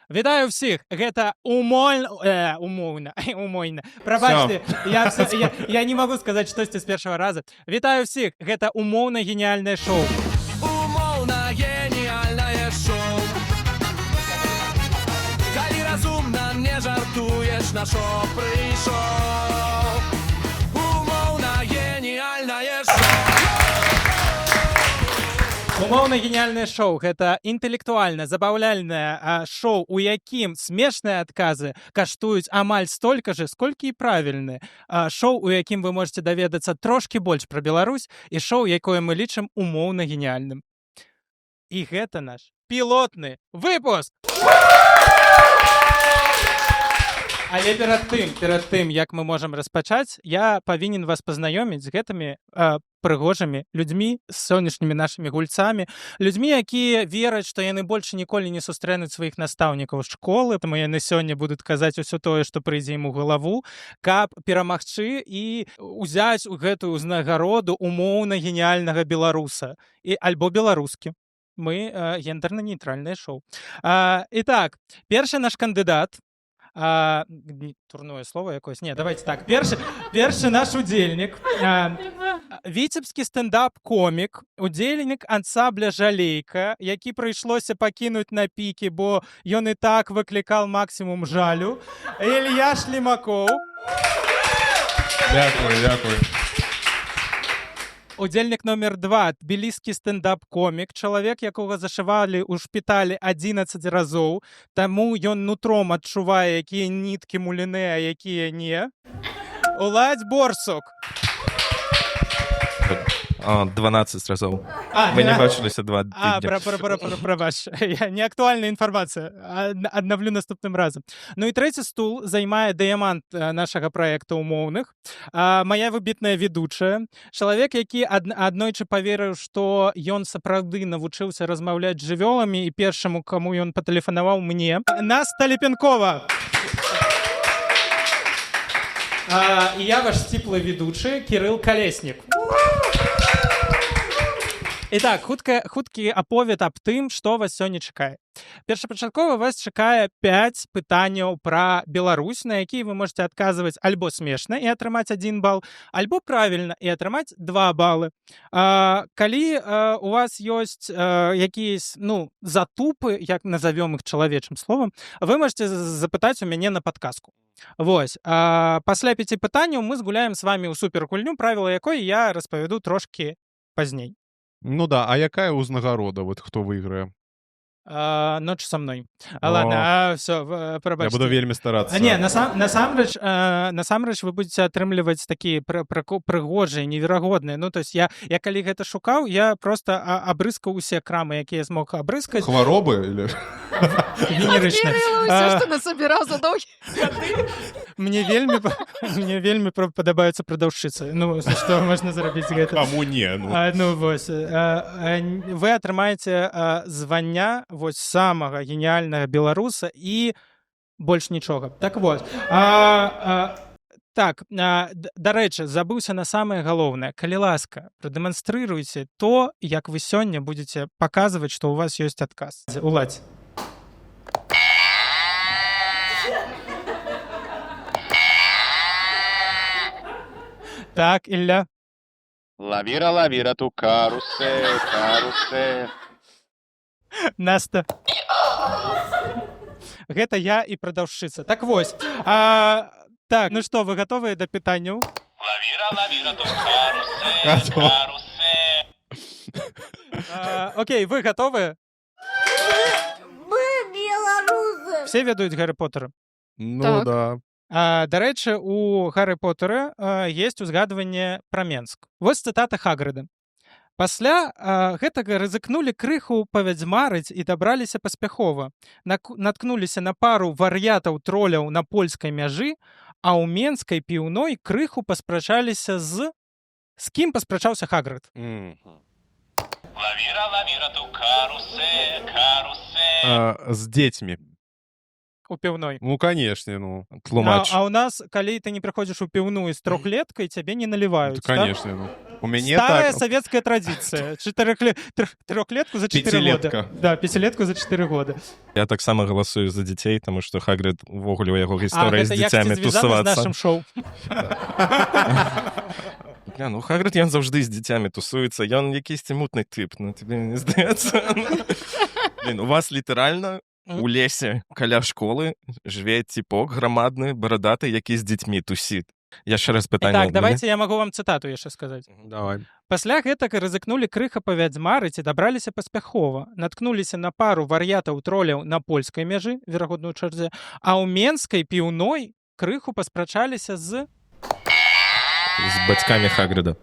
Вітаю ўсіх, гэта умоўна. Прабачце, я не магу сказаць штосьці з першага раза. Вітаю ўсіх, гэта умоўна геніяльнае шоу. Умоўна геніяльнае шоу. Калі разумна не жартуеш, на шоу прыйшоў. Умоўна геніяльнае шоу. Умоўна геніяльнае шоу — гэта інтэлектуальна забаўляльнае шоу, у якім смешныя адказы каштуюць амаль столькі ж, сколькі і правільныя. Шоу, у якім вы можете даведацца трошкі больш пра Беларусь, і шоу, якое мы лічым умоўна геніяльным. І гэта наш пілотны выпуск! Але перад тым, як мы можам распачаць, я павінен вас пазнаёміць з гэтымі прыгожымі людзьмі, з сённяшнімі нашымі гульцамі, людзьмі, якія вераць, што яны больш ніколі не сустрэнуць сваіх настаўнікаў школы, таму яны сёння будуць казаць усё тое, што прыйдзе ім у галаву, каб перамагчы і ўзяць гэтую ўзнагароду умоўна геніяльнага беларуса альбо беларускі. Мы гендэрна-нейтральнае шоу. І так, першы наш кандыдат, турное слово якось. Не, давайте так. Першы наш удзельнік. Віцебскі стендап-комік, удзельнік ансамбля «Жалейка», які прыйшлося пакінуць на пікі, бо ён і так выклікаў максімум жалю. Ілья Шлімакоў. Дякую. Удзельнік номер 2, тбіліскі стендап-комік, чалавек, якога зашывалі ў шпіталі 11 разоў, таму ён нутром адчувае, якія ніткі мулінэ, а якія не. Уладзь Борсук. 12 разоў. Мы не бачыліся 2 тыдні. Прабач, неактуальная інфармацыя. Аднавлю наступным разам. Ну і трэці стул займае дыямант нашага праекта «Умоўных». Мая выбітная ведучая. Чалавек, які аднойчы паверыў, што ён сапраўды навучыўся размаўляць з жывёламі, і першаму, каму ён патэлефанаваў, мне. Наста Лепенкова. І я ваш сціплы ведучы Кірыл Калеснік. І так, хуткі аповед аб тым, што вас сёння чакае. Першапачаткова вас чакае 5 пытанняў пра Беларусь, на якія вы можете адказваць альбо смешна і атрымаць 1 бал, альбо правільна і атрымаць 2 балы. Калі у вас ёсць якісь, затупы, як назовём іх чалавечым словам, вы можете запытаць у мяне на падказку. Вось. Пасля 5 пытанняў мы згуляем з вами ў супергульню, правіла якой я распавяду трошкі пазней. Ну да, а якая ўзнагарода, хто выйграе? Ноч са мной. Ладно, все, прабачце. Я буду вельмі старацца. Не, насамрэч вы будете атрымліваць такія прыгожыя, неверагодныя. Ну, то есть я калі гэта шукаў, я просто абрыскаў усе крамы, якія змог абрыскаць. Хваробы или венерычныя? Все, што насабіраў за доўгі гады. Мне вельмі падабаюцца прадаўшчыцы. Ну, што можна зрабіць гэта? Каму не? Ну, вось. Вы атрымаеце звання вось самага геніяльнага беларуса і больш нічога. Так вот. Так, дарэчы, забыўся на самае галоўнае. Калі ласка, прадэманстрыруйце то, як вы сёння будзеце паказваць, што ў вас ёсць адказ. Уладзь. Так, Ілля. Лавіра, ту карусе. Наста. Гэта я і прадаўшчыца. Так вось. Так, ну што, вы гатовыя да пытанняў? Лавіра, ту карусе. Окей, вы гатовыя? Мы беларусы. Все ведаюць Гаррі Поттера? Ну Так. да. Дарэчы, у Гаррі Поттера ёсць узгадванне пра Менск. Вось цытата Хагрыда. Пасля гэтага рызыкнулі крыху павядзьмарыць і дабраліся паспяхова. Наткнуліся на пару вар'ятаў-троляў на польскай мяжы, а ў менскай піўной крыху паспрачаліся з... З кім паспрачаўся Хагрыд? Лавіра, ту карусе. З дзецьмі. у піўной. Ну, канешне, ну. Тлумач. А у нас, калі ты не прыходзіш у піўную з трохлеткай, цябе не наліваюць. Канешне, ну. У мяне Старая так. савецкая традыцыя. Трохлетку за 4 года. Пяцілетка. Да, пяцілетку за 4 года. Я таксама галасую за дзяцей, таму што Хагрид увогуле ў яго гісторыі з гэта як дзіцямі ці звязана з тусавацца. нашым шоу? Ну, Хагрид, ён заўжды з дзіцямі тусуецца. Ён якісьці мутны тып, ну, тебе не здаецца. Блін, у вас літаральна у лесе каля школы жыве ціпок грамадны, барадаты, які з дзецьмі тусіць. Яшчэ раз пытанне. Так, давайте я магу вам цытату яшчэ сказаць. Давай. Пасля гэтага рызыкнулі крыха павядзьмарыць і дабраліся паспяхова. Наткнуліся на пару вар'ятаў-троляў на польскай мяжы, верагодна ў чарзе, а ў менскай піўной крыху паспрачаліся з бацькамі Хагрыда.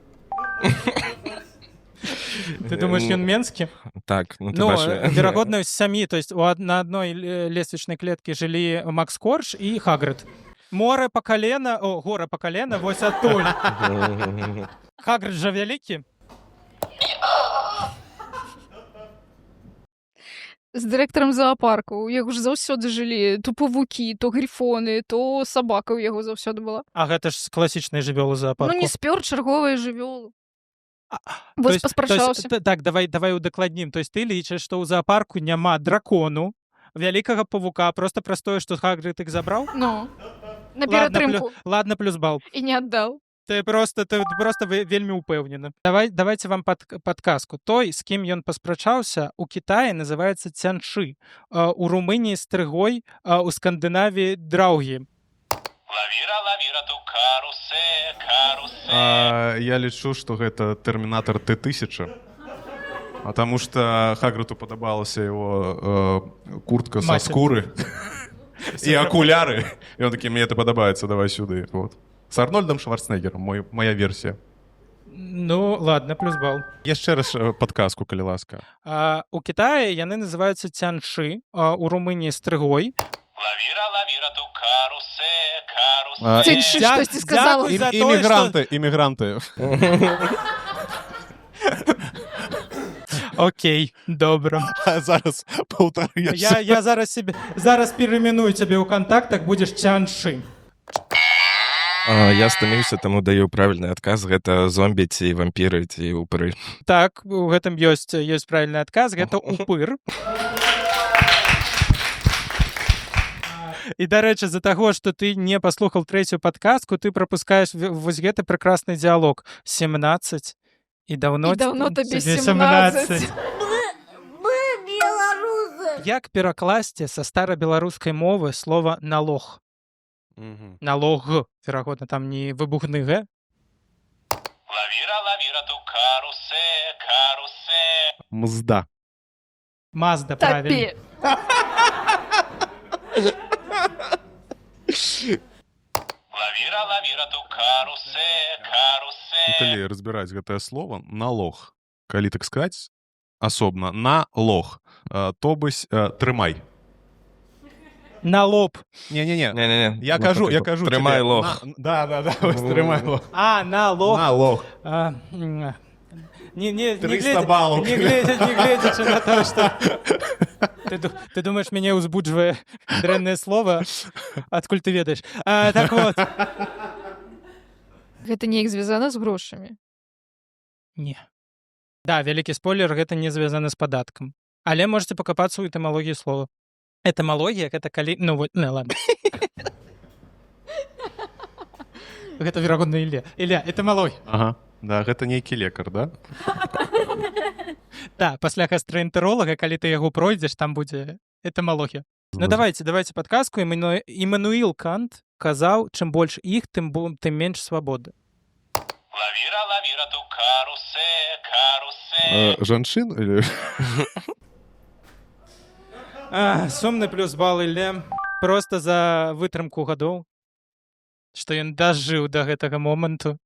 Ты думаешь, ён менскі? Так, ну ты Ну, бачиш. верагодна, з сям'і, то есть на адной лесвічнай клеткі жылі Макс Корж і Хагрид. Гора па калена, вось адтуль. Хагрид жа вялікі. З дырэктарам зоапарку. У яго ж заўсёды жылі то павукі, то грифоны, то сабака ў яго заўсёды была. А гэта ж класічныя жывёлы зоапарку. Ну, не спёр чарговыя жывёлы. То Вось есть- паспрачаўся. Так, давай удакладнім. То есть ты лічыш, што ў зоапарку няма дракону, вялікага павука, просто праз тое, што Хагрид іх забраў? Ну, на ператрымку. Ладно, плюс бал. І не аддаў. Ты просто вельмі ўпэўнены. Давайте вам падказку. Той, з кім ён паспрачаўся, у Кітаі называецца цяншы. У Румыніі стрыгой, у Скандынавіі драўгі. Лавіра ту карусе. Я лічу, што гэта тэрмінатар Т-1000. А таму што Хагрыду падабалася яго куртка са Маці. скуры і акуляры. І он такі, мне это падабаецца, давай сюды. Вот. С Арнольдом Шварценеггером, моя версія. Ну, ладно, плюс бал. Яшчэ раз падказку, калі ласка. У Кітаі яны называюцца цяншы, у Румыніі стрыгой. Лавіра ту карусе. Цяншы, штосьці сказала. Дзякуй за тое, Іммігранты. Окей, добра. Зараз паўтары Я зараз пераіменую цябе ў кантактах, будзеш цяншы. Я стаміўся, таму даю правільны адказ. Гэта зомбі ці вампіры ці упыры. Так, у гэтым ёсць правільны адказ, гэта упыр. І, дарэчы, з-за таго, што ты не паслухаў трэцюю падказку, ты прапускаеш вось гэты прекрасны дыялог. 17 і даўно табе 17. Мы беларусы. Як перакласці са старабеларускай мовы слова налог? Налог, верагодна, там не выбухны г. Лавіра ту карусе. Мзда. Мазда, правильно. Тапе. Лавіра ту карусе. Калі разбіраць гэтае слово, налог. Калі так сказаць, асобна, налог. То бысь, трымай. На лоб. Не-не-не. Не-не-не. Я кажу Трымай тебе. лох. Да, ось трымай лох. На лоб. Налог. Не 300 баллов. Не глядячи на то, что... Ты думаешь, меня узбудживае дрэннае слово? Адкуль ты ведаеш? Так вот. Гэта неяк звязана з грошамі. Не. Да, вялікі спойлер, гэта не звязана з падаткам. Але можете пакапацца ў этымалогіі слова. Этымалогія — гэта калі... Ну, вот, не, ладно. Гэта, верагодна, Ілля, этымалогія. Ага. Да, гэта нейкі лекар, да? Да, пасля гастраэнтэролага, калі ты яго пройдзеш, там будзе этымалогія. Ну, давайте падказку. Імануіл Кант казаў, чым больш іх, тым менш свабоды. Лавіра ту карусе. Жанчын? Сумны плюс бал Ілле. Просто за вытрымку гадоў, што ён дажыў да гэтага моманту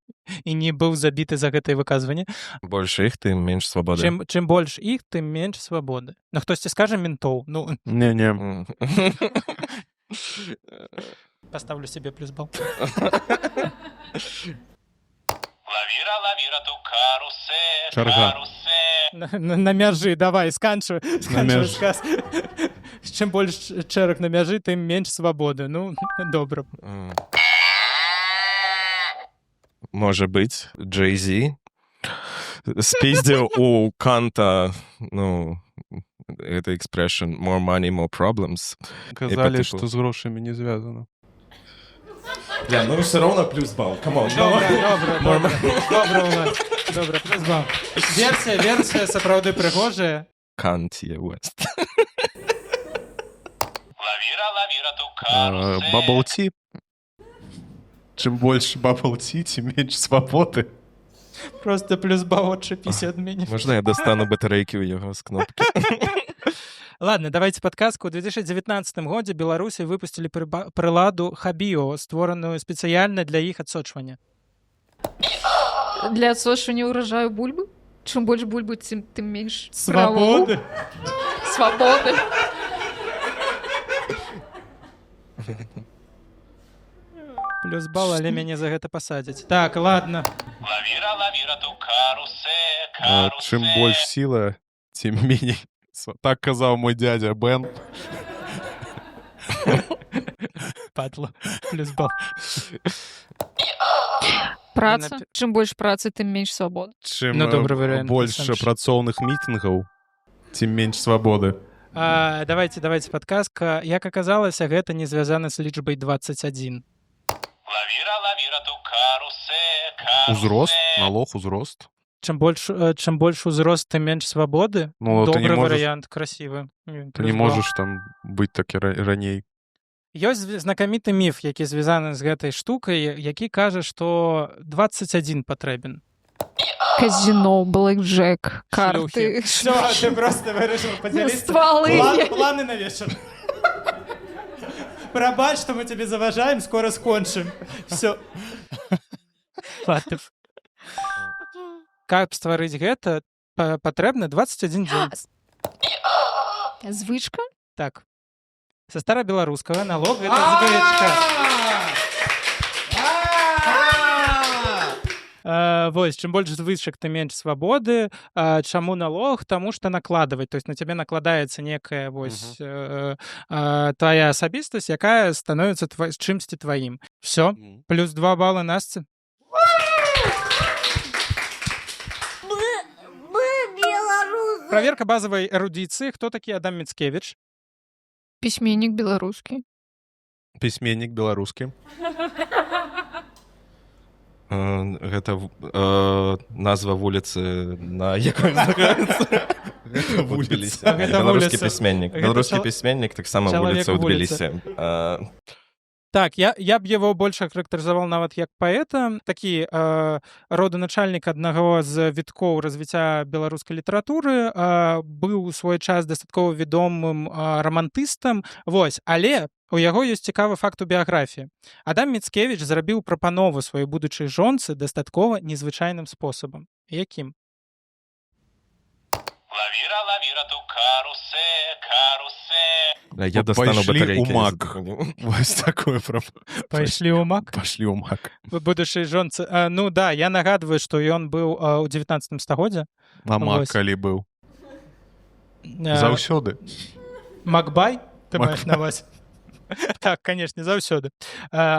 і не быў забіты за гэтае выказванне. Больш іх, тым менш свабоды. Чым больш іх, тым менш свабоды. Ну, хтосьці скажа ментоў. Ну, Не-не. паставлю себе плюс бал. Лавіра ту карусе. Чарга. На мяжы, давай, сканчвай мяжы. сказ. чым больш чэрак на мяжы, тым менш свабоды. Ну, добра. Можа быць, Jay-Z спиздзіў у Канта, ну, гэта expression more money, more problems. Казалі, типу- што з грошамі не звязана. Ну все роўно плюс бал, камон. Добра у нас. Добра, плюс бал. Версія сапраўды прыгожая. Kanye West. Лавіра, лавіра, ту карусель. Бабл-ті. Чым больш бабл-ті, тим менш свабоды. Просто плюс бал отчепись ад мяне. Можна я достану батарэйкі ў яго з кнопкі? Ладно, давайте подказку. У 2019 годзе Беларусі выпусцілі прыладу Хабіо, створаную спецыяльна для іх адсочвання. Для адсочвання ўражаю бульбы. Чым больш бульбы, тым менш Свабоды. Свабоды. Плюс бал, але мяне за гэта пасадзяць. Так, ладно. Лавіра, лавіра, ту карусель, Чым карусель. больш сіла, тим меней. Так казаў мой дядя Бен. Падла. Плюс бал. Праца. Чым больш працы, тым менш свабоды. Чым Ну, добры варыянт, больш сам ж. працоўных мітынгаў, тим менш свабоды. Давайте подказка. Як аказалася, гэта не звязана з лічбай 21. Лавіра, лавіра, ту карусель, карусель. Узрост, налог, узрост. Чым больш узрост, тым менш свабоды. Ну, ты не Добры можаш- варыянт, красивы. Ты не можаш там быць так і раней. Ёсць знакаміты міф, які звязаны з гэтай штукай, які кажа, што 21 патрэбен. Казино, блэкджек, карты. Все, ты просто вырашыў падзяліцца. Стволы. Планы на вечар. Прабач, што мы тебе заважаем, скоро скончым. Все. Фатыв. Каб стварыць гэта, патрэбна 21 дзень. Звычка? Так. Са старабеларускага налог гэта звычка. Вось, чым больш звычак, тым менш свабоды. Чаму налог? Таму што накладваць. То есть на цябе накладаецца некая вось твая асабістасць, якая становіцца чымсьці тваім. Все, плюс 2 балы Насці. Праверка базавай эрудыцыі. Хто такі Адам Міцкевіч? Пісьменнік беларускі. Пісьменнік беларускі. Гэта назва вуліцы, на якой знаходзіцца. Гэта вуліца. Гэта Беларускі вуліца. пісьменнік. Гэта Беларускі пісьменнік, таксама чалавек вуліца ў у вуліцы. Тбілісі. Так, я б яго больш ахарактарызаваў нават як паэта. Такі роданачальнік аднаго з віткоў развіцця беларускай літаратуры, быў у свой час дастаткова вядомым рамантыстам. Вось, але у яго ёсць цікавы факт у біяграфіі. Адам Міцкевіч зрабіў прапанову сваёй будучай жонцы дастаткова незвычайным спосабам. Якім? Лавіра, лавіра, ту карусель, карусель. Я достану Пайшлі батарэйкі. ў мак. Вось такое Пайшлі ў мак? Пашлі ў мак. Будучай жонцы. Ну да, я нагадваю, што ён быў у 19 стагоддзе. А мак Вось. калі быў? Заўсёды. Макбай? Ты Мак- маеш на вас? Так, конечно, заўсёды.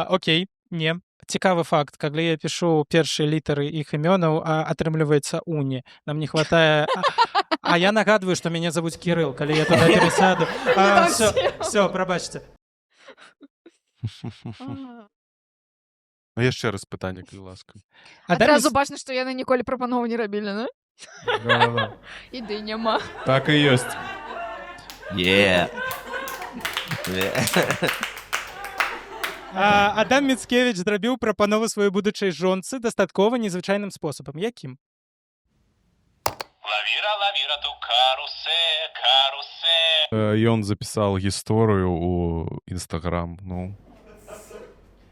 Окей, не. Цікавы факт, калі я пішу першыя літары іх імёнаў, атрымліваецца уні. Нам не хватае... А я нагадваю, што мяне завуць Кірыл, калі я туды перасяду. Все, прабачце. Яшчэ раз пытанне, калі ласка. Адразу бачна, што яны ніколі прапанову не рабілі, ну? Іды няма. Так і ёсць. Адам Міцкевіч зрабіў прапанову сваёй будучай жонцы дастаткова незвычайным спосабам. Якім? Лавіра, лавіра, ту карусель, карусель. Ён запісаў гісторыю ў Інстаграм. Ну.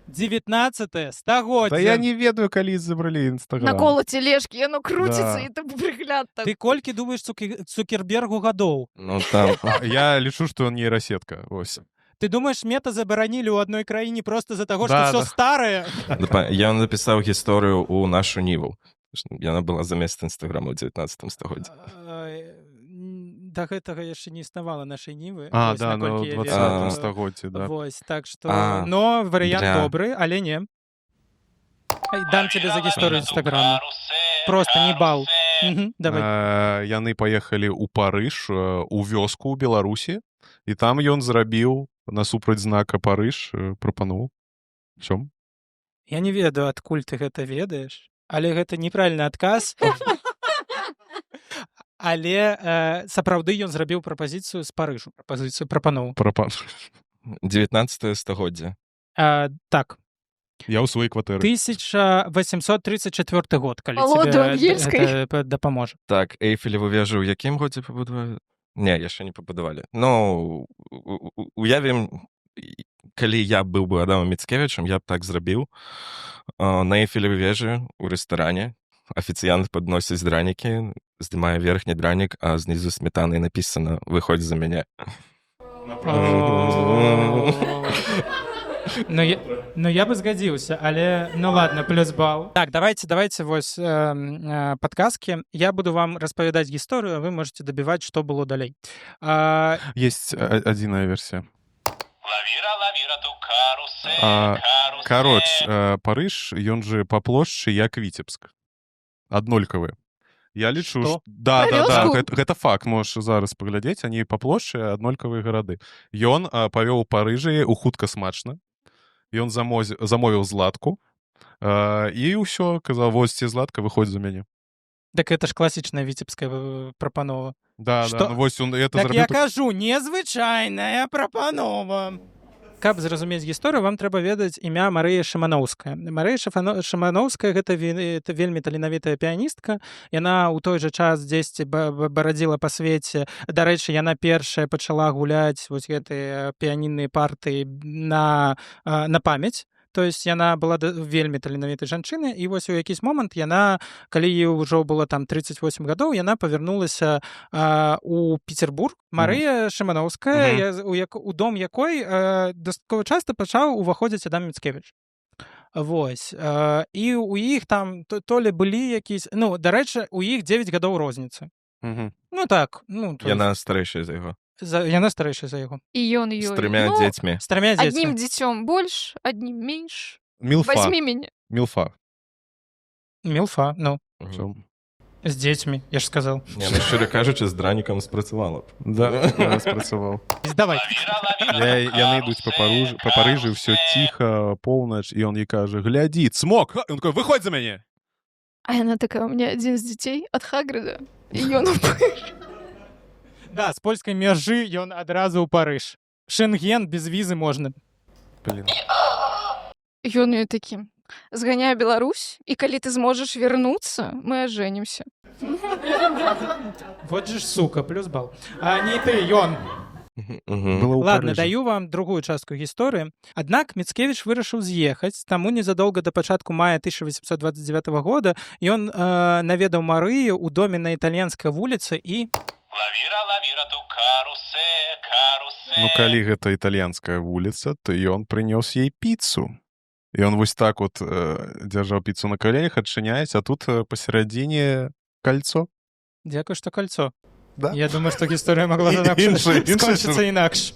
19 стагоддзе. Та я не ведаю, калі забралі Інстаграм. Накола тележкі, яно круціцца, Да. і там прыгляд так. Ты колькі думаеш Цукербергу гадоў? Ну там... Я лічу, што ён нейрасетка. Ось. Ты думаешь, мета забаранілі ў адной краіне просто за таго, што Да, все да. старае? Я напісаў гісторыю ў нашу ніву. Яна была замест Інстаграма ў 19 стагоддзі. да гэтага яшчэ не існавала нашай нівы. А, вось, да, на наколькі я 20 ведаю. стагоддзі, да. Вось, так што... А, Но варыянт бля. добры, але не. Дам тебе за Лавіра, гісторыю лавіра, Інстаграма. карусель, Просто не бал. карусель. Давай. Яны паехалі ў Парыж, у вёску ў Беларусі, і там ён зрабіў насупраць знака Парыж прапанову. Чом? Я не ведаю, адкуль ты гэта ведаеш, але гэта неправільны адказ. Але сапраўды ён зрабіў прапазіцыю з Парыжу, прапазіцыю прапанову. 19 стагоддзя. Так, Я ў сваёй кватэры. 1834 год, калі Валода тебе ангельскай. гэта дапаможа. Так, Эйфелеву вежу ў якім годзе пабудавалі? Не, яшчэ не пабудавалі. Ну, уявім, калі я быў бы Адамам Міцкевічам, я б так зрабіў. На Эйфелевай вежы ў рэстаране афіцыянт падносіць дранікі, здымае верхні дранік, а знізу сметанай напісана «Выходзь за мяне». Ну я бы згадзіўся, але ну ладно, плюс бал. Так, давайте вось падказкі. Я буду вам распавядаць гісторыю, а вы можете дабіваць, што было далей. Есть адзіная версія. Лавіра, лавіра, ту карусель, карусель. Кароч, Парыж, ён же па плошчы як Віцебск. Аднолькавы. Я лічу, Што? Да, Парёзку? гэта факт, можаш зараз паглядзець, они па плошчы аднолькавыя гарады. Ён павёў у Парыжы у хутка смачна. Ён замовіў златку, і ўсё, казаў, возьце златка, выходзь за мяне. Так это ж класічная віцебская прапанова. Да, Што? ну вось он это Так я зрабіў. кажу, незвычайная прапанова. Каб зразумець гісторыю, вам трэба ведаць імя Марыя Шыманоўская. Марыя Шыманоўская гэта вельмі таленавітая піяністка. Яна ў той жа час дзесьці барадзіла па свеце. Дарэчы, яна першая пачала гуляць вось гэтыя піянінныя партыі на памяць. То есть яна была вельмі таленавітай жанчынай, і вось у якісь момант яна, калі ёй ўжо было там 38 гадоў, яна павярнулася у Петербург. Марыя Шыманоўская, у дом якой дастаткова часта пачаў уваходзіць Адам Міцкевіч. Вось. І у іх там то ли былі якісь... Ну, дарэчы, у іх 9 гадоў розніцы. Ну так. Яна старэйшая за яго. Яна старэйшая за яго. І ён ёй. З 3 дзецьмі. З 3 дзецьмі. Одним дзіцём больш, одним менш. Мілфа. Возьми мяне. Мілфа. Мілфа, ну. Чом? З дзецьмі, я ж сказал. Не, ну, шчыра кажучы, з дранікам спрацавала б. Да, спрацаваў. Давай. Яны ідуць па Парыжы, ўсё ціха, поўнач, і ён ёй кажа, глядзі, цмок! Ён такой, выходзь за мяне! А яна такая, у меня один з дзяцей ад Хагрыда. І ён Да, з польскай мяжы ён адразу ў Парыж. Шенген без візы можна. Блин. Ён ёй такі, зганяй Беларусь, і калі ты зможаш вярнуцца, мы ажэнімся. Вот же ж сука, плюс бал. А не ты, ён. Было ў Ладно, Парыжы. даю вам другую частку гісторыі. Аднак Міцкевіч вырашыў з'ехаць, таму незадоўга да пачатку мая 1829 года ён наведаў Марыю ў доме на італьянскай вуліцы і... Лавіра, лавіра, ту карусель, карусель. Ну, калі гэта італьянская вуліца, то ён прынёс ей піцу. І ён вось так вот дзяржаў піцу на каленях, адчыняецца, а тут пасярадзіне кольцо. Дзякуй, што кольцо. Да. Я думаю, што гісторыя магла скончыцца інакш.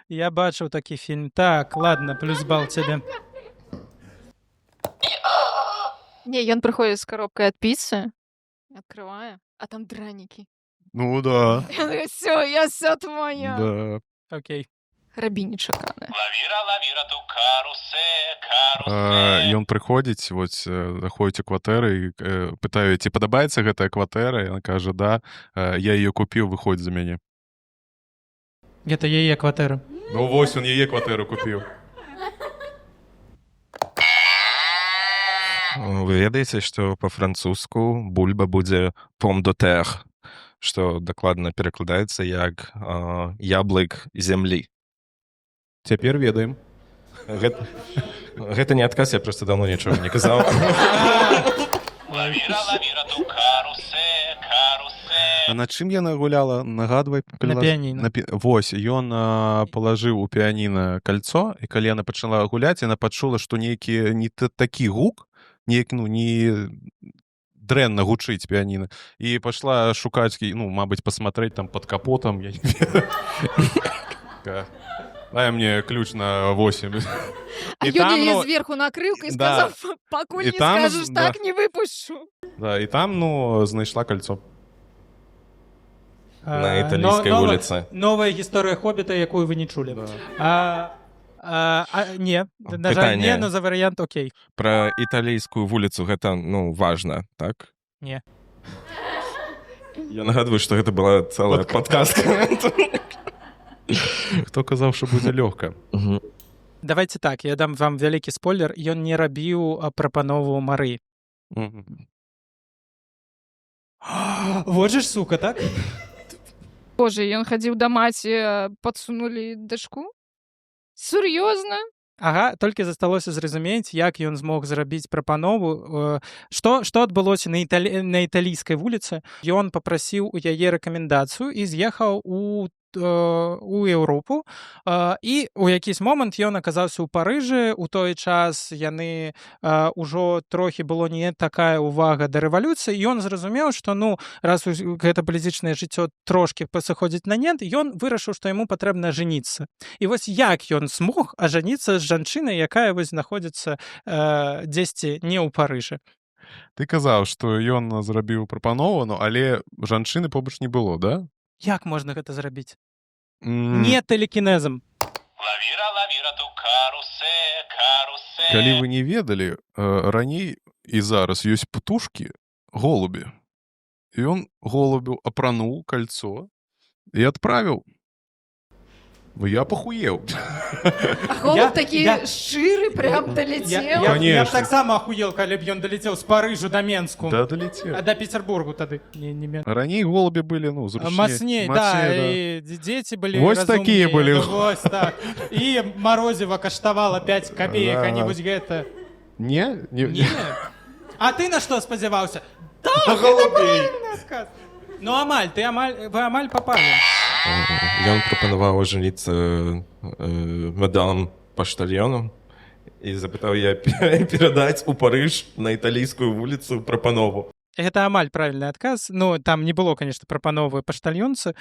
Я бачыў такі фільм. Так, ладно, плюс бал цябе. Не, ён прыходзіць з коробкай ад піцы, открывае, а там дранікі. Ну, да. Все, я вся твоя. Да. Окей. Рабі нечаканае. Лавіра, лавіра, ту карусель, карусель. Ён прыходзіць, вось, заходзіць у кватэры і пытаю, ці падабаецца гэтая кватэра? Яна кажа, да, я ее купіў, выходзь за мяне. Гэта яе кватэра. Ну, вось, он яе кватэру купіў. Вы ведаеце, што па-французску бульба будзе «pomme de terre», што дакладна перакладаецца як «яблык зямлі». Цяпер ведаем. Гэта не адказ, я проста даўно нічога не казаў. Лавіра, лавіра, ту карусель, карусель. А на чым яна гуляла? Нагадвай. На піяніна. Вось, ён палажыў у піяніна кольцо, і калі яна пачала гуляць, яна пачула, што нейкі не такі гук, неяк, ну, не дрэнна гучыць піяніна. І пашла шукаць, ну, мабыць, пасмотреть там под капотом. Я не ведаю. Дай мне ключ на 8. А І ён там, яе ну, зверху накрыў і да. сказаў, пакуль І не там, скажаш да. так, не выпушчу. Да, і там, ну, знайшла кольцо. На італійській вулиці. Новая гісторыя Хоббіта, якую вы не чулі. Не, на жаль, Пытанне. не, но за варыянт окей. Пра італійскую вуліцу гэта, ну, важна, так? Не. Я нагадваю, што гэта была цэлая падказка. Хто казаў, што будзе лёгка? Давайте так, я дам вам вялікі спойлер, ён не рабіў прапанову Мары. Вот же ж, сука, так? Боже, ён хадзіў да маці, падсунулі дачку? Сур'ёзна? Ага, толькі засталося зразумець, як ён змог зрабіць прапанову. Што адбылося на італійскай вуліцы? Ён папрасіў у яе рэкамендацыю і з'ехаў у Еўропу. І ў якийсь момант ён аказаўся ў Парыжы. У той час яны ўжо трохі было не такая ўвага да рэвалюцыі. Ён зразумеў, што, ну, раз гэта палітычнае жыццё трошкі пасыходзіць на нет, ён вырашыў, што яму патрэбна ажаніцца. І вось як ён смог ажаніцца з жанчынай, якая вось знаходзіцца дзесьці не ў Парыжы. Ты казаў, што ён зрабіў прапанову, ну, але жанчыны побач не было, да? Як можна гэта зрабіць? Не тэлекінезам. Лавіра, лавіра, ту карусе, карусе. Калі вы не ведалі, раней і зараз ёсць птушкі, голубі. І ён голубю апрануў кольцо і адправіў. Я пахуеў. А голуб такі шчыры прям далецеў. Я б Конечно. таксама ахуел, калі б ён далецеў з Парыжу да Менску. Да, далецеў. А да Петербургу тады. Раней голубі былі, ну, зручней. Мацней, да, і дзеці былі Вось такія былі. Вось так. І марозіва каштавала 5 копеек, а не вось гэта. Не? Не. А ты на што спадзяваўся? На голубей. Ну, вы амаль попалі. Ён прапанаваў ажаніцца мадам паштальёнам і запытаў я перадаць у Парыж на італійскую вуліцу прапанову. Гэта амаль правільны адказ. Ну, там не было, конечно, прапановы паштальёнцы.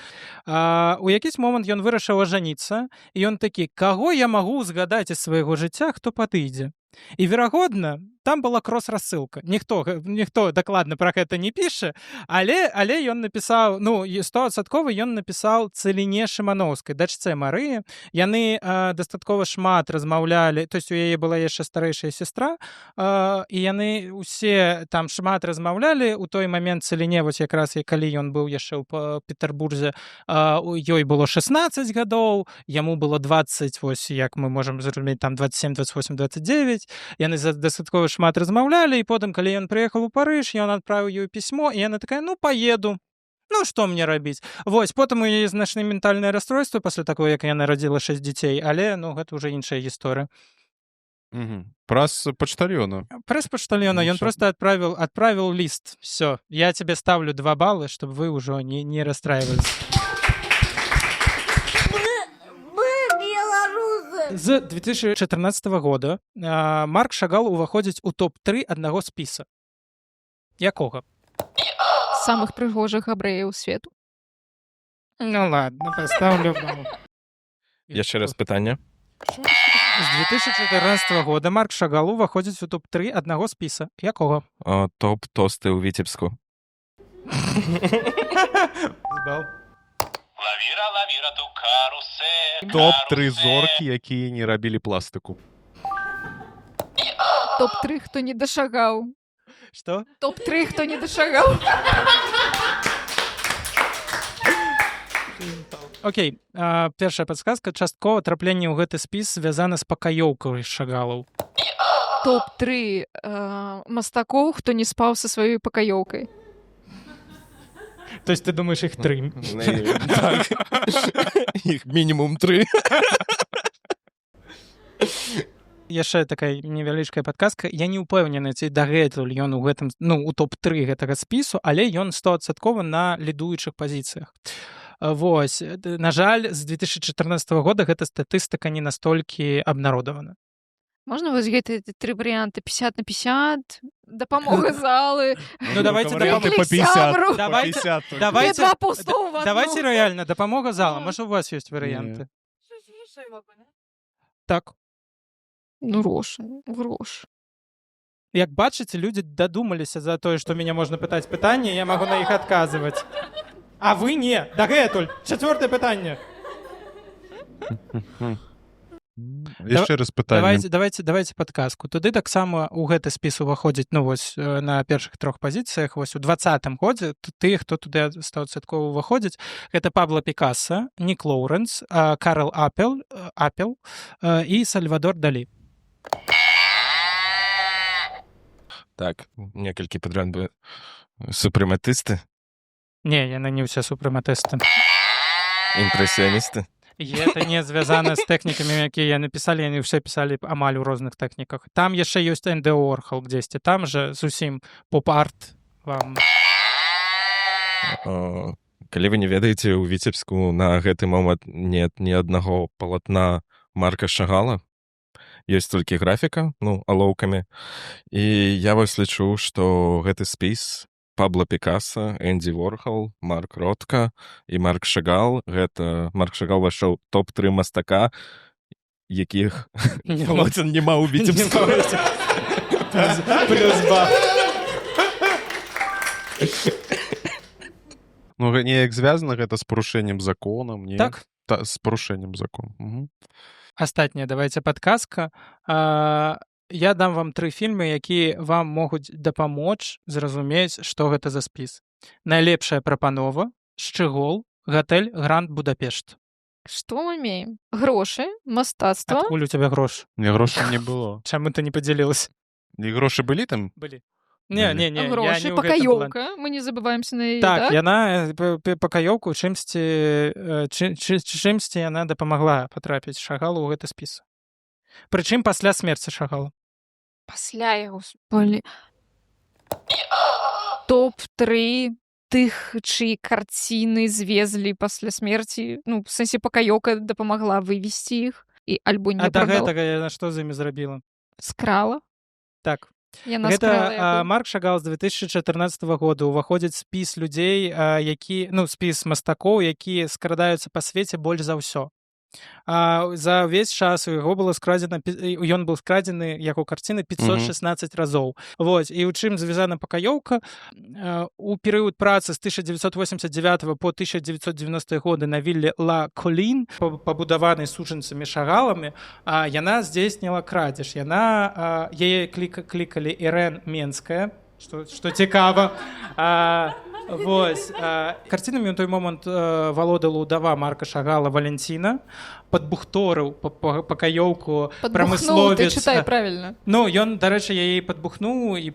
У якийсь момант ён вырашыў ажаніцца, і ён такі, каго я магу згадаць з свайго жыцця, хто падыдзе. І, верагодна, там была крос-рассылка. Ніхто дакладна пра гэта не піша, але ён напісаў, ну, 100% ён напісаў Цэліне Шымановскай, дачцэ Марыі. Яны дастаткова шмат размаўлялі, то есть у яе была яшчэ старэйшая сестра, і яны усе там шмат размаўлялі. У той момент Цэліне, вось якраз калі ён быў яшчэ ў Петербурзе, ёй было 16 гадоў, яму было 20, вось як мы можам зразумець, там 27, 28, 29. Яны дастаткова шмат размаўлялі, і потым, калі ён прыехаў у Парыж, ён адправіў ёй пісьмо, і яна такая, ну, поеду. Ну, што мне рабіць? Вось, потым у яе знайшлі ментальнае расстройство пасля такого, як яна радзіла 6 дзяцей, але, ну, гэта ўжо іншая гісторыя. Праз пачтальёна. Праз пачтальёна, ён проста адправіў ліст. Всё, я тебе ставлю 2 балы, чтобы вы ўжо не расстраивались. З 2014 года Марк Шагал уваходзіць у топ-3 аднаго спіса. Якога? Самых прыгожых габрэяў свету. Ну ладно, поставлю бал. Яшчэ раз пытанне. З 2014 года Марк Шагал уваходзіць у топ-3 аднаго спіса. Якога? Топ-тосты ў Віцебску. Збал. Лавіра, лавіра, ту карусе, Топ-3 зоркі, якія не рабілі пластыку. Топ-3, хто не дашагаў. Што? Топ-3, хто не дашагаў. Окей, першая падсказка. Часткова трапленне ў гэты спіс звязана з пакаёўкай Шагалаў. Топ-3 мастакоў, хто не спаў са сваёй пакаёўкай. То есть ты думаешь, их 3? Так. Іх мінімум 3. Яшчэ такая невялічкая падказка. Я не ўпэўнены, ці дагэтуль ён у гэтым, ну, у топ-3 гэтага спісу, але ён 100% на лідуючых пазіцыях. Вось. На жаль, з 2014 года гэта статыстыка не настолькі абнародавана. Можна вось гэтыя тры варыянты 50 на 50, дапамога залы, Ну, давайте варианты Пеклі по 50. сябру. по Давайте- 50 только. давайте- два пустого в одну. Давайте реально, допомога зала. Може, у вас є варіанти? Так. Ну, грош. Як бачите, люди додумалися за те, що мене можна питати питання, я можу на їх відказувати. А ви ні. Дагетуль. Четверте питання. Яшчэ раз пытанне. Давайте подказку. Туды таксама у гэты спіс уваходзіць, ну вось на першых трох пазіцыях, вось у 20-м годзе тыя, хто туды 100% уваходзіць, гэта Пабло Пікассо, Нік Лоуренс, Карл Апел і Сальвадор Далі. Так, некалькі падряд бы супрэматысты, Не, яны не ўсе супрэматысты. імпрэсіяністы. І гэта не звязана з тэхнікамі, якія яны пісалі, яны ўсе пісалі амаль у розных тэхніках. Там яшчэ ёсць Энді Уорхол дзесьці, там же зусім поп-арт вам. Калі вы не ведаеце, у Віцебску на гэты момант нет ні аднаго палатна Марка Шагала. Ёсць толькі графіка, ну, алоўкамі. І я вось лічу, што гэты спіс Пабло Пікассо, Энді Уорхол, Марк Ротка і Марк Шагал. Гэта Марк Шагал вайшоў топ-3 мастака, якіх палотен няма ў Віцебску. Плюс бах. Ну, неяк звязана гэта з парушэннем законам, не? Так. З парушэннем закону. Угу. Астатняе, давайте падказка. Я дам вам 3 фільмы, якія вам могуць дапамочь зразумець, што гэта за спіс. Найлепшая прапанова, Шчыгол, Гатэль Гранд Будапешт. Што мы имеем? Грошы, мастацтва. Адкуль у тебя грошы? Не, грошай не было. Чаму ты не падзялілася? Не грошы былі там? Былі. Не, я не Грошы, ў гэтым плане. пакаёўка. Мы не забываемся на яе, Так, так? яна пакаёўку чымсьці яна дапамагла патрапіць Шагалу ў гэты спіс. Прычым пасля смерці Шагала. Пасля яго спалі. Топ-3 тых, чыі карціны звезлі пасля смерці. Ну, в сэнсе пакаёўка дапамагла вывесці іх. І альбо не А да прадала. гэтага яна што з імі зрабіла? Скрала. Так. Яна скрала Гэта яго. Марк Шагал з 2014 года уваходзіць спіс людзей, які, ну, спіс мастакоў, якія скрадаюцца па свеце больш за ўсё. За ўвесь час у яго было скрадзена, ён быў скрадзены, яго карціны 516 разоў. Вось, і ў чым звязана пакаёўка? У перыяд працы з 1989 по 1990 годы на вілле Ла Колін, пабудаванай суджанцамі Шагаламі, яна здзейсніла крадзеж. Яе клікалі Ірэн Менская, што цікава. Вось, карцінамі ў той момант валодала ўдава Марка Шагала Валентина, падбухторыў пакаёўку Падбухнуў, ты прамысловец. чытай правільна. Ну, ён, дарэчы, яе падбухнуў і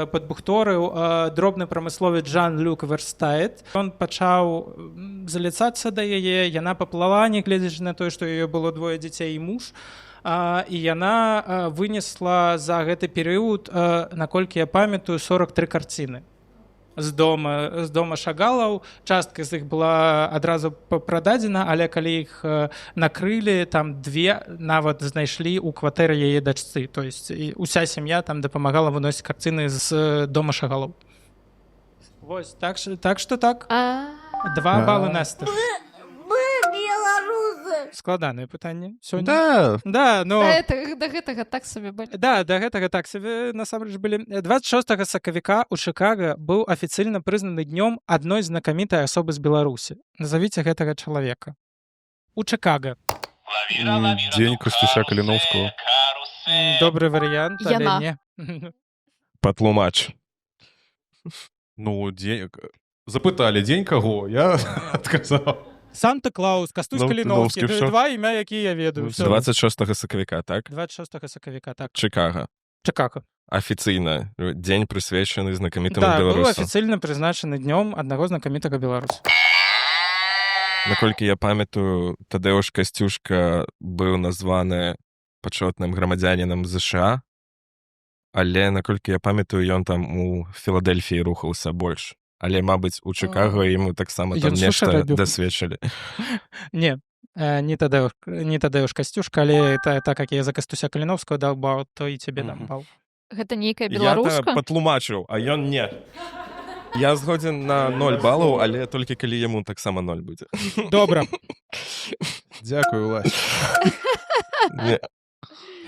падбухторыў дробны прамысловец Жан-Люк Верстайт. Ён пачаў заліцацца да яе, яна паплала, нягледзячы на тое, што ў яе было 2 дзяцей і муж. І яна вынесла за гэты перыяд, наколькі я памятаю, 43 карціны. З дома Шагалаў. Частка з іх была адразу прададзена, але калі іх накрылі, там 2 нават знайшлі ў кватэры яе дачцы. То есть уся сям'я там дапамагала выносіць карціны з дома Шагалаў. Вось, так што так. 2 балы Насты. Складанае пытанне сёння. Да, но... Да гэтага так сабе былі. Да, да гэтага так сабе насамрэч былі. 26 сакавіка ў Чыкага быў афіцыйна прызнаны днём адной знакамітай асобы з Беларусі. Назавіце гэтага чалавека. У Чыкага. Дзень Костуся Каліноўскага. Добры варыянт, але Яна. не. Патлумач. Ну, дзень... Запыталі, дзень каго? Я адказаў. Санта-Клаус, Кастусь Ну, Каліноўскі. Каліноўскі, всё. 2 імя, якія я ведаю. 26 сакавіка, так? 26 сакавіка, так. Чыкага. Чыкага. Афіцыйна. Дзень прысвечаны знакамітаму Да, быў беларусу. афіцыйна прызначаны днём аднаго знакамітага беларуса. Наколькі я памятаю, Тадэуш Касцюшка быў названы пачотным грамадзянінам ЗША, але, наколькі я памятаю, ён там у Філадельфіі рухаўся больш. Але, мабыць, у Чыкаго яму таксама там Ён сушы нешта рабіў. дасведчылі. Не, Не Тадеуш Касцюшка, але так як я за Кастуся Каліновского даў бал, то і цябе дам Мгм. бал. Гэта нейкая Я беларуска? патлумачыў, а ён не. Я згодзін на 0 балаў, але толькі калі яму таксама 0 будзе. Добра. Дзякую, Улась. Не.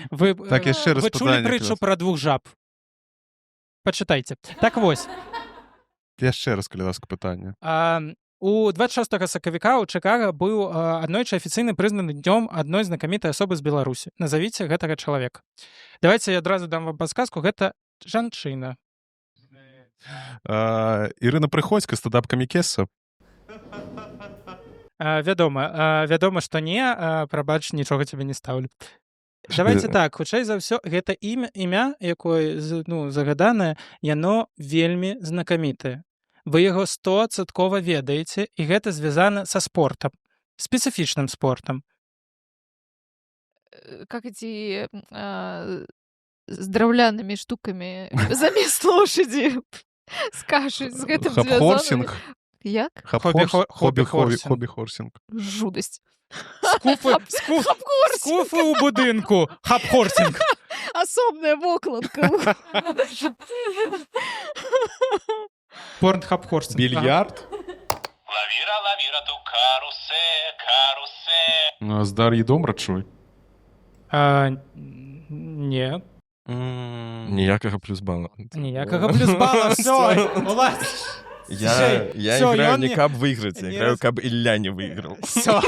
Вы, Так, яшчэ раз вы чулі пытанне, прытчу Клас. пра двух жаб? Пачытайце. Так вось. Яшчэ раз, калі ласка, пытанне. У 26 сакавіка ў Чыкага быў аднойчы афіцыйна прызнаны днём адной знакамітай асобы з Беларусі. Назавіце гэтага чалавека. Давайце я адразу дам вам падсказку. Гэта жанчына. Ірына Прыходзька, стендап-камікеса. Вядома, што не, прабач, нічога цябе не стаўлю. Давайце так, хутчэй за ўсё, гэта імя, якое загаданае, яно вельмі знакамітае. Вы яго 100% ведаеце, і гэта звязана са спортам, спецыфічным спортам. Как эти с драўлянымі штукамі замест лошади скажуць з гэтым Хап-хорсінг. звязаны. Як? Хобі-хорсінг. Хобі-хорсінг. Жудасць. Скуфы ў будынку. Хап-хорсінг. Асобная вокладка. Порн-хап-хорсінг. Більярд. Лавіра, лавіра, ту карусе, карусе. З Дар'ї Домрачевой. Не. Ніякага плюс бала. Ніякага плюс бала. Всё, Улась. Я Всё, играю ён не не- каб выиграть, я не играю раз- каб Ілля не выиграл. Всё.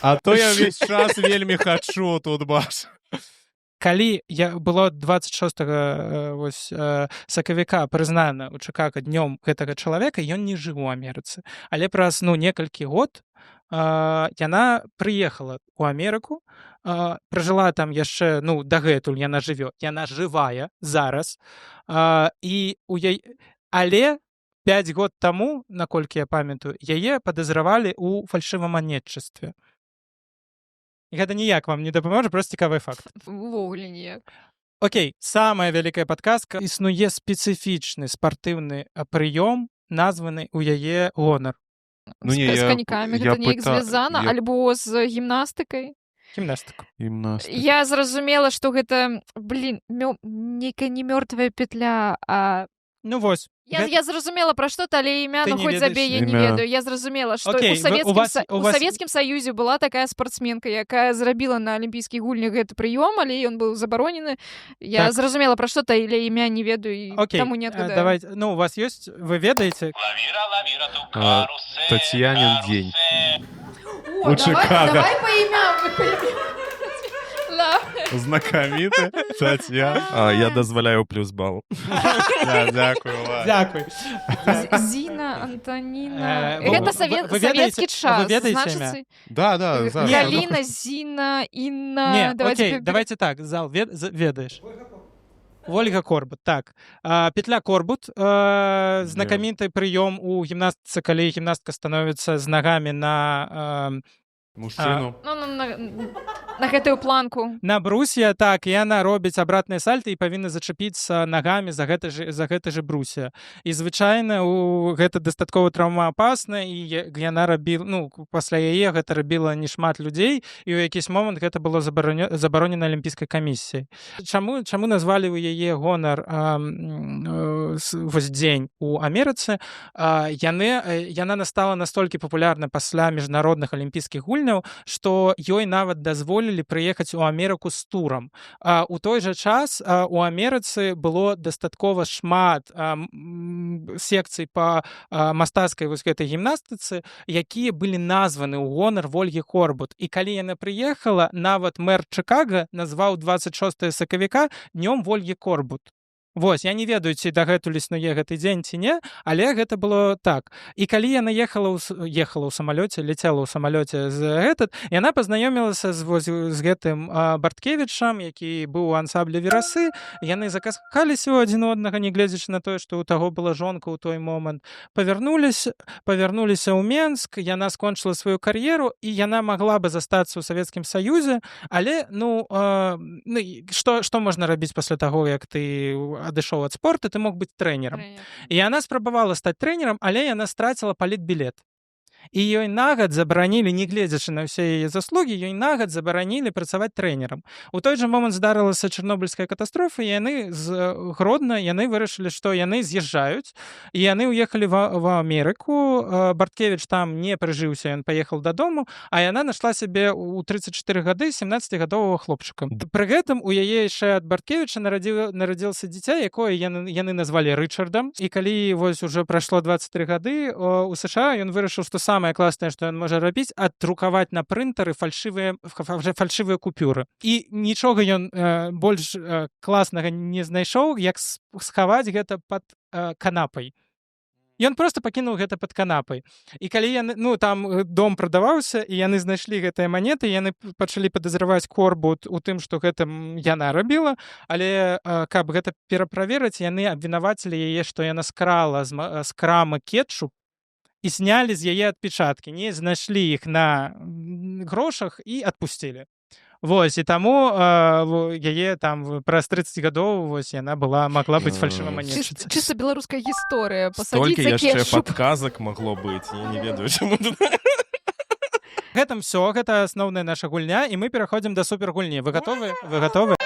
А то я весь час вельмі хачу тут, баш. Калі было 26 сакавіка прызнана ў Чыкага днём гэтага чалавека, ён не жыў у Амерыцы. Але праз некалькі год яна прыехала ў Амерыку, пражыла там яшчэ дагэтуль яна жыве. Яна жывая зараз. Але 5 год таму, наколькі я памятаю, яе падазравалі ў фальшываманетчыцтве. Гэта ніяк вам не дапаможа, проста цікавы факт. Увогуле ніяк. Окей, самая вялікая падказка. Існуе спецыфічны спартыўны прыём, названы ў яе гонар. З канікамі гэта неяк звязана, альбо з гімнастыкай. Гімнастыку. Я зразумела, што гэта, нейкая не мёртвая петля, а... Вось. Я зразумела пра што, але імя, Ты не хоць забей, я не імя. ведаю. Я зразумела, што Окей, у Савецкім Саюзе была такая спартсменка, якая зрабіла на алімпійскіх гульнях гэты прыём, але ён быў забаронены. Я Так. зразумела пра што, але імя не ведаю, і Окей, таму не адгадаю. давайте. У вас ёсць, вы ведаеце? Лавіра, лавіра, ту карусе, Татьянин карусе. день. О, У Чикаго. давай по імям. Знакаміты. Тетяна. Я дазваляю плюс бал. Дякую, Улась. Дзякуй. Зіна, Антоніна... Вы- Гэта вы савецкі ведаеце- час. вы ведаеце Значыцца, імя? Да, зараз. Галіна, Зіна, Інна... Не, окей, давайте так, зал, ведаеш. Ольга Корбут, так. Петля Корбут, знакаміты прыём у гімнастыцы, калі гімнастка становіцца з нагамі на Мужчыну. На гэтую планку. на брусья, так, і яна робіць абратныя сальты і павінна зачапіцца нагамі за гэты же брусья. І звычайна гэта дастаткова траўмаапасна, і яна рабіла, пасля яе гэта рабіла не шмат людзей, і ў якісь момант гэта было забаронена алімпійскай камісіяй. Чаму назвалі ў яе гонар вось дзень у Амерыцы? Яна настала настолькі папулярна пасля міжнародных алімпійскіх гульняў, што ёй нават дазволілі прыехаць у Амерыку з турам. У той жа час у Амерыцы было дастаткова шмат секцый па мастацкай вось гэтай гімнастыцы, якія былі названы ў гонар Ольгі Корбут. І калі яна прыехала, нават мэр Чыкага назваў 26 сакавіка днём Ольгі Корбут. Вось, я не ведаю, ці дагэтуль існуе гэты дзень ці не, але гэта было так. І калі яна ехала ў самалёце, ляцела ў самалёце яна пазнаёмілася з гэтым Барткевічам, які быў у ансамблі Верасы. Яны закахаліся ў адзін однага, не гледзячы на тое, што ў таго была жонка ў той момант. Павярнуліся ў Менск, яна скончыла сваю кар'еру, і яна магла бы застацца ў Савецкім Саюзе, але што можна рабіць пасля таго, як ты адышоў ад спорту, ты мог быць трэнерам. І яна спрабавала стаць трэнерам, але яна страціла палітбілет. і ёй нагад забаранілі, не гледзячы на ўсе яе заслугі, ёй нагад забаранілі працаваць трэнерам. У той жа момант здарылася чарнобыльская катастрофа, і яны з Гродна яны вырашылі, што яны з'язджаюць, і яны ўехалі ва Амерыку. Барткевіч там не прыжыўся, ён паехаў дадому, а яна нашла сябе ў 34 гады 17-гадовага хлопчыка. Пры гэтым у яе яшчэ ад Барткевіча нарадзілася дзіця, якое яны назвалі Рычардам, і калі вось уже прайшло 23 гады у США, ён вырашыў, што самае класнае, што ён можа рабіць, аддрукаваць на прынтары фальшывыя купюры. І нічога ён больш класнага не знайшоў, як схаваць гэта пад канапай. Ён проста пакінуў гэта пад канапай. І калі яны, там дом прадаваўся, і яны знайшлі гэтыя манеты, яны пачалі падазраваць Корбут у тым, што гэта яна рабіла, але каб гэта пераправерыць, яны абвінавацілі яе, што яна скрала з крамы кетчуп і знялі з яе адпечаткі, не знайшлі іх на грошах і адпусцілі. Вось, і таму яе там праз 30 гадоў вось яна магла быць фальшываманетчыцай. Чыста беларуская гісторыя. Столькі яшчэ падказак магло быць, я не ведаю, чаму тут. Гэтым всё, гэта асноўная наша гульня, і мы пераходзім да супергульні. Вы гатовы? Вы гатовы?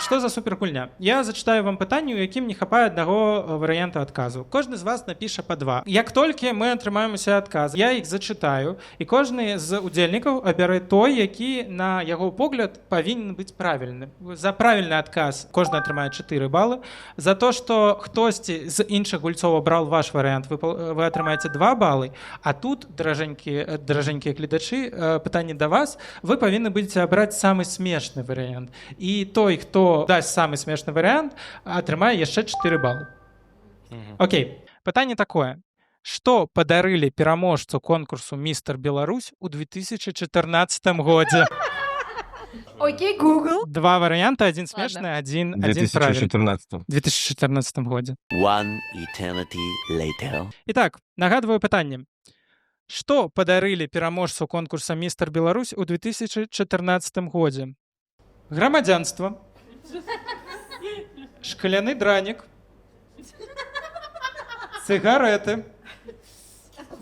Што за супергульня? Я зачытаю вам пытанне, у якім не хапае аднаго варыянта адказу. Кожны з вас напіша па 2. Як толькі мы атрымаем усе адказы, я іх зачытаю, і кожны з удзельнікаў абярэ той, які, на яго погляд, павінен быць правільны. За правільны адказ кожны атрымае 4 балы. За то, што хтосьці з іншых гульцоў абраў ваш варыянт, вы атрымаеце 2 балы. А тут, даражэнькія гледачы, пытанне да вас, вы павінны будзеце абраць самы смешны варыянт. І той, хто дасць самы смешны варыянт, атрымае яшчэ 4 балы. Окей. Пытанне такое. Што падарылі пераможцу конкурсу «Містер Беларусь» у 2014 годзе? Окей, Google. 2 варыянта, адзін смешны, адзін правільны. 2014 годзе. One eternity later. Итак, нагадваю пытанне. Што падарылі пераможцу конкурса «Містер Беларусь» у 2014 годзе? Грамадзянства, шкляны дранік, цыгареты,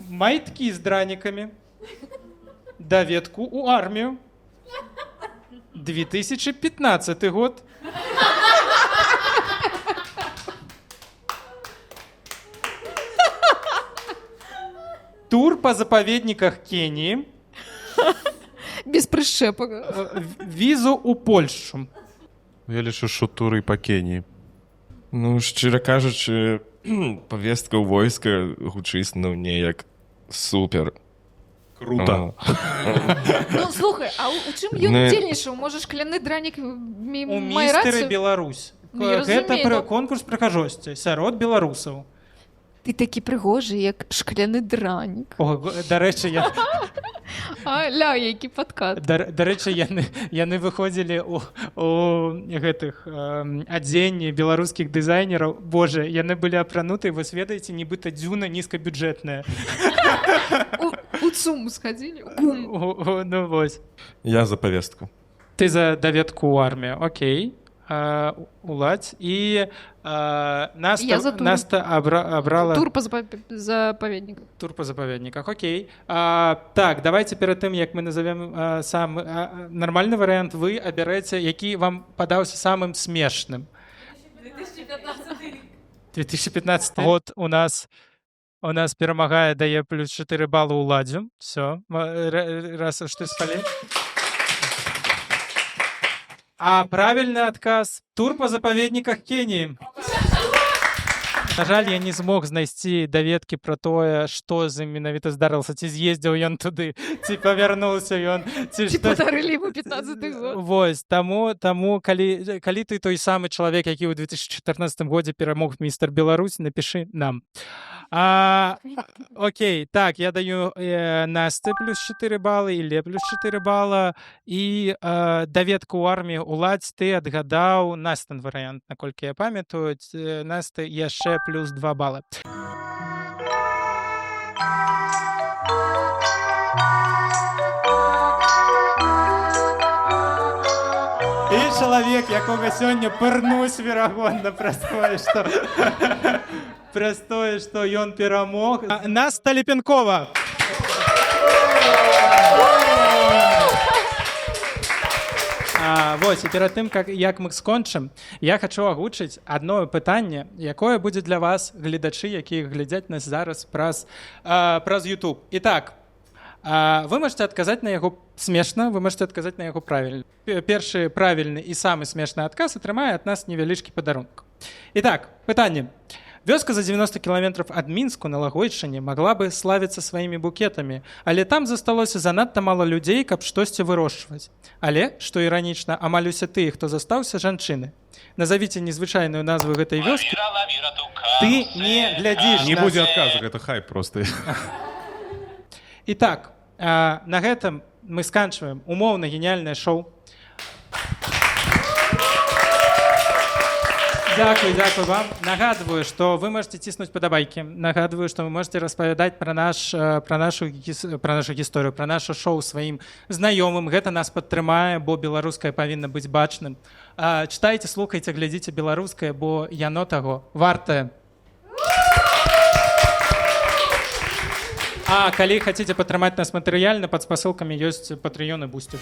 майткі з дранікамі, даведку ў армію, 2015 год. Тур па запаведніках Кеніі, Без прышчэпак. візу ў Польшчу. Я лічу, що тури па Кеніі. Шчыра кажучы, павестка ў войска гучыць, неяк супер. Круто. Слухай, а у чым ён удзельнічаў? Можа, шкляны дранік У мае «Містэры рацыю? Беларусь». Я Гэта разумею, конкурс прыгажосці сярод беларусаў. Ты такі прыгожы, як шкляны дранік. Дарэчы, Які падкат. Дарэчы, яны выходзілі у гэтых адзенні беларускіх дызайнераў. Боже, яны былі апрануты, вось ведаеце, нібыта дзюна нізкабюджэтная. У ЦУМ схадзілі? Ну вось. Я за павестку. Ты за даведку ў армію, окей. Уладзь. І Наста абрала... Тур па запаведніках. Тур па запаведніках, окей. Так, давайте перад тым, як мы назовем самы нармальны варыянт, вы абярэце, які вам падаўся самым смешным. 2015 год у нас перамагае, дае плюс 4 балы Уладзю. Все, раз уж ты спалі. А правильный отказ – тур по запаведніках Кеніі. На жаль, я не змог знайсці даведкі пра тое, што з ім менавіта здарылася, ці з'ездзіў ён туды, ці павярнуўся ён, ці падарылі ему 15 год. Вось, таму калі ты той самы чалавек, які ў 2014 годзе перамог «Містер Беларусь», напішы нам. Окей, так, я даю Насте плюс 4 балы, Ілле плюс 4 бала, і даведку ў арміі Уладзь ты адгадаў Настин варыянт, наколькі я памятаю, Насте яшчэ плюс 2 балы. І чалавек, якога сёння пырнусь, верагодна, праз тое, што ён перамог. Наста Ліпенкова. Вось, і перад тым, як мы скончым, я хачу агучыць адно пытанне, якое будзе для вас гледачы, якія глядзяць нас зараз праз YouTube. І так, вы можете адказаць на яго смешна, вы можете адказаць на яго правільна. Першы правільны і самы смешны адказ атрымае ад нас невялічкі падарунак. І так, пытанне. Вёска за 90 кілометраў ад Мінску на Лагойчыне магла бы славіцца сваімі букетамі, але там засталося занадта мала людзей, каб штосьці вырошчваць. Але, што іранічна, амаль усе тыя, хто застаўся, жанчыны. Назавіце незвычайную назву гэтай вёскі. Лавіра, лавіра, ту Ты карусель, не глядзіш Не на... будзе адказу, гэта хайп просто. І так, на гэтым мы сканчваем умоўна геніяльнае шоу. Дзякуй вам. Нагадваю, што вы можете ціснуць падабайкі. Нагадваю, што вы можете распавядаць пра нашу гісторыю, пра нашу шоу сваім знаёмым. Гэта нас падтрымае, бо беларускае павінна быць бачным. Чытайце, слухайце, глядзіце беларускае, бо яно таго вартае. А калі хацеце падтрымаць нас матэрыяльна, пад спасылкамі ёсць Patreon і Boosty.